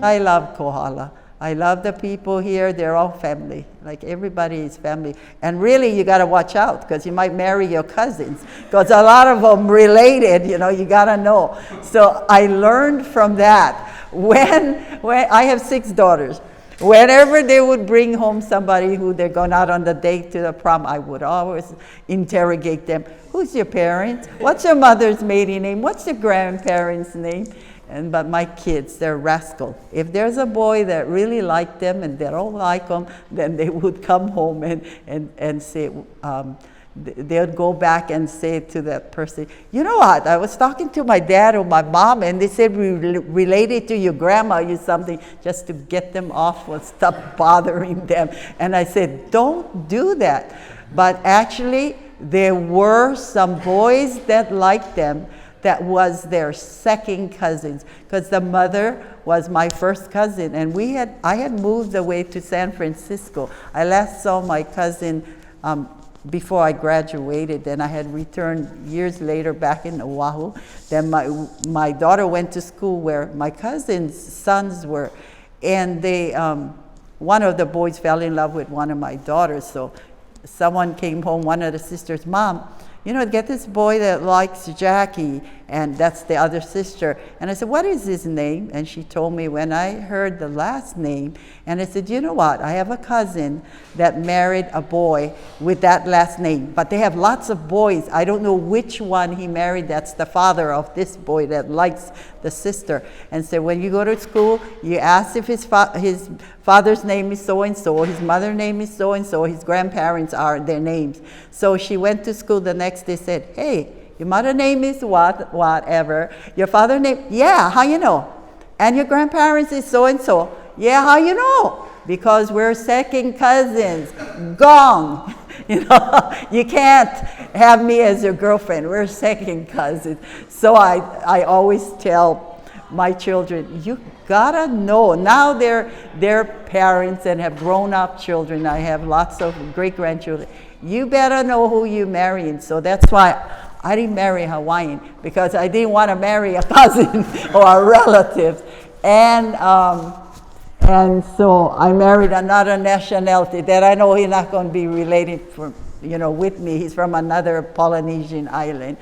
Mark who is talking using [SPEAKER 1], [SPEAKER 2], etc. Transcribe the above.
[SPEAKER 1] I love Kohala. I love the people here. They're all family. Like everybody is family. And really, you got to watch out because you might marry your cousins because a lot of them related, you know, you got to know. So I learned from that. When I have 6 daughters, whenever they would bring home somebody who they're going out on the date to the prom, I would always interrogate them. Who's your parents? What's your mother's maiden name? What's your grandparents' name? But my kids, they're rascal. If there's a boy that really liked them and they don't like them, then they would come home and say, they would go back and say to that person, you know what, I was talking to my dad or my mom and they said we related to your grandma or something, just to get them off or stop bothering them. And I said, don't do that. But actually, there were some boys that liked them that was their second cousins, because the mother was my first cousin, and I had moved away to San Francisco. I last saw my cousin before I graduated, then I had returned years later back in Oahu. Then my daughter went to school where my cousin's sons were, and they one of the boys fell in love with one of my daughters, so someone came home, one of the sisters, Mom, you know, get this boy that likes Jackie, and that's the other sister. And I said, what is his name? And she told me when I heard the last name, and I said, you know what, I have a cousin that married a boy with that last name, but they have lots of boys. I don't know which one he married that's the father of this boy that likes the sister. And so when you go to school, you ask if his father's name is so-and-so, his mother's name is so-and-so, his grandparents are their names. So she went to school the next day, said, hey, your mother's name is whatever. Your father's name, yeah, how you know? And your grandparents is so-and-so. Yeah, how you know? Because we're second cousins. Gong. You know, you can't have me as your girlfriend. We're second cousins. So I always tell my children, you gotta know. Now they're parents and have grown up children. I have lots of great grandchildren. You better know who you're marrying. So that's why I didn't marry a Hawaiian, because I didn't want to marry a cousin or a relative. And so I married another nationality that I know he's not going to be related with me. He's from another Polynesian island.